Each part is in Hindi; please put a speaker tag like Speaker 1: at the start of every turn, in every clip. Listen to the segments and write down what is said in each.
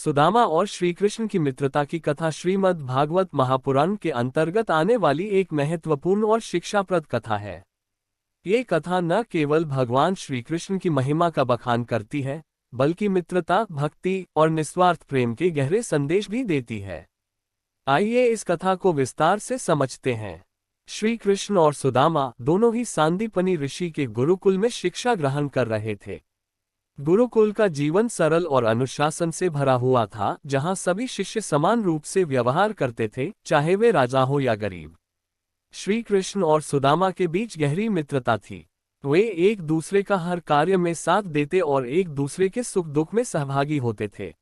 Speaker 1: सुदामा और श्रीकृष्ण की मित्रता की कथा श्रीमद् भागवत महापुराण के अंतर्गत आने वाली एक महत्वपूर्ण और शिक्षाप्रद कथा है। ये कथा न केवल भगवान श्रीकृष्ण की महिमा का बखान करती है, बल्कि मित्रता, भक्ति और निस्वार्थ प्रेम के गहरे संदेश भी देती है। आइए इस कथा को विस्तार से समझते हैं। श्री कृष्ण और सुदामा दोनों ही सांदीपनि ऋषि के गुरुकुल में शिक्षा ग्रहण कर रहे थे। गुरुकुल का जीवन सरल और अनुशासन से भरा हुआ था, जहां सभी शिष्य समान रूप से व्यवहार करते थे, चाहे वे राजा हो या गरीब। श्री कृष्ण और सुदामा के बीच गहरी मित्रता थी। वे एक दूसरे का हर कार्य में साथ देते और एक दूसरे के सुख दुख में सहभागी होते थे।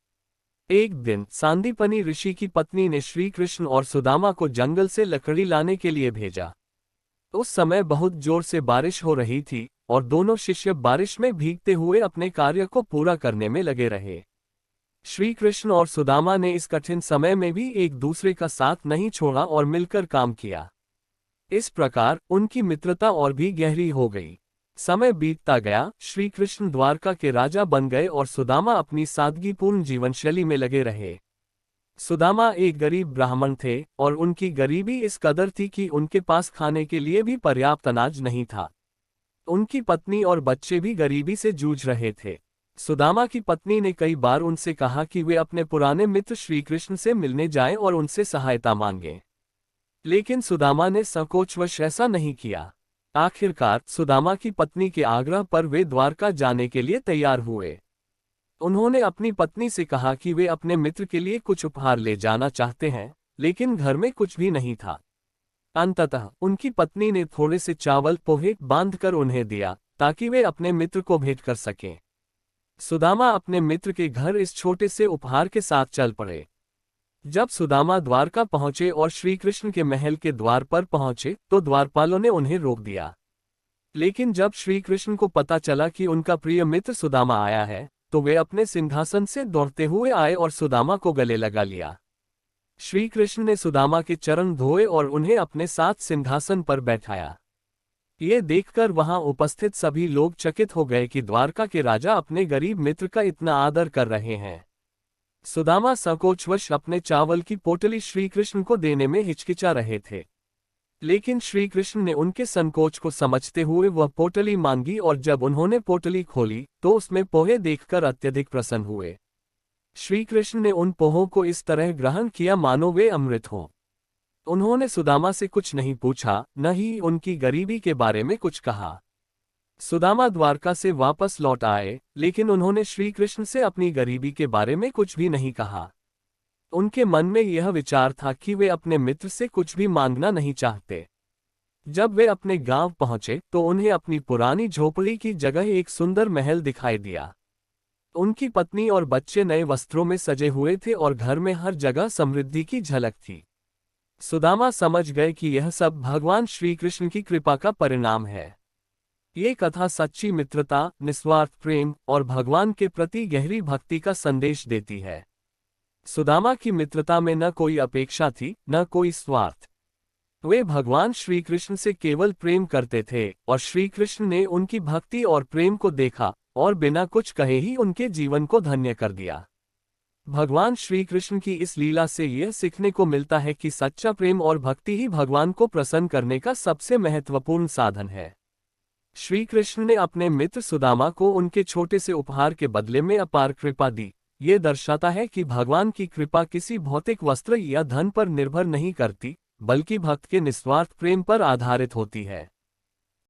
Speaker 1: एक दिन सांदीपनि ऋषि की पत्नी ने श्री कृष्ण और सुदामा को जंगल से लकड़ी लाने के लिए भेजा। उस समय बहुत जोर से बारिश हो रही थी और दोनों शिष्य बारिश में भीगते हुए अपने कार्य को पूरा करने में लगे रहे। श्री कृष्ण और सुदामा ने इस कठिन समय में भी एक दूसरे का साथ नहीं छोड़ा और मिलकर काम किया। इस प्रकार उनकी मित्रता और भी गहरी हो गई। समय बीतता गया, श्री कृष्ण द्वारका के राजा बन गए और सुदामा अपनी सादगीपूर्ण जीवनशैली में लगे रहे। सुदामा एक गरीब ब्राह्मण थे और उनकी गरीबी इस कदर थी कि उनके पास खाने के लिए भी पर्याप्त अनाज नहीं था। उनकी पत्नी और बच्चे भी गरीबी से जूझ रहे थे। सुदामा की पत्नी ने कई बार उनसे कहा कि वे अपने पुराने मित्र श्रीकृष्ण से मिलने जाएं और उनसे सहायता मांगें, लेकिन सुदामा ने संकोचवश ऐसा नहीं किया। आखिरकार सुदामा की पत्नी के आग्रह पर वे द्वारका जाने के लिए तैयार हुए। उन्होंने अपनी पत्नी से कहा कि वे अपने मित्र के लिए कुछ उपहार ले जाना चाहते हैं, लेकिन घर में कुछ भी नहीं था। अंततः उनकी पत्नी ने थोड़े से चावल पोहे बांधकर उन्हें दिया, ताकि वे अपने मित्र को भेंट कर सकें। सुदामा अपने मित्र के घर इस छोटे से उपहार के साथ चल पड़े। जब सुदामा द्वारका पहुंचे और श्रीकृष्ण के महल के द्वार पर पहुंचे, तो द्वारपालों ने उन्हें रोक दिया। लेकिन जब श्रीकृष्ण को पता चला कि उनका प्रिय मित्र सुदामा आया है, तो वे अपने सिंहासन से दौड़ते हुए आए और सुदामा को गले लगा लिया। श्री कृष्ण ने सुदामा के चरण धोए और उन्हें अपने साथ सिंहासन पर बैठाया। ये देखकर वहां उपस्थित सभी लोग चकित हो गए कि द्वारका के राजा अपने गरीब मित्र का इतना आदर कर रहे हैं। सुदामा संकोचवश अपने चावल की पोटली श्री कृष्ण को देने में हिचकिचा रहे थे, लेकिन श्री कृष्ण ने उनके संकोच को समझते हुए वह पोटली मांगी और जब उन्होंने पोटली खोली तो उसमें पोहे देखकर अत्यधिक प्रसन्न हुए। श्री कृष्ण ने उन पोहों को इस तरह ग्रहण किया मानो वे अमृत हों। उन्होंने सुदामा से कुछ नहीं पूछा, न ही उनकी गरीबी के बारे में कुछ कहा। सुदामा द्वारका से वापस लौट आए, लेकिन उन्होंने श्री कृष्ण से अपनी गरीबी के बारे में कुछ भी नहीं कहा। उनके मन में यह विचार था कि वे अपने मित्र से कुछ भी मांगना नहीं चाहते। जब वे अपने गांव पहुंचे तो उन्हें अपनी पुरानी झोपड़ी की जगह एक सुंदर महल दिखाई दिया। उनकी पत्नी और बच्चे नए वस्त्रों में सजे हुए थे और घर में हर जगह समृद्धि की झलक थी। सुदामा समझ गए कि यह सब भगवान श्री कृष्ण की कृपा का परिणाम है। ये कथा सच्ची मित्रता, निस्वार्थ प्रेम और भगवान के प्रति गहरी भक्ति का संदेश देती है। सुदामा की मित्रता में न कोई अपेक्षा थी, न कोई स्वार्थ। वे भगवान श्री कृष्ण से केवल प्रेम करते थे और श्री कृष्ण ने उनकी भक्ति और प्रेम को देखा और बिना कुछ कहे ही उनके जीवन को धन्य कर दिया। भगवान श्री कृष्ण की इस लीला से यह सीखने को मिलता है कि सच्चा प्रेम और भक्ति ही भगवान को प्रसन्न करने का सबसे महत्वपूर्ण साधन है। श्री कृष्ण ने अपने मित्र सुदामा को उनके छोटे से उपहार के बदले में अपार कृपा दी। ये दर्शाता है कि भगवान की कृपा किसी भौतिक वस्त्र या धन पर निर्भर नहीं करती, बल्कि भक्त के निस्वार्थ प्रेम पर आधारित होती है।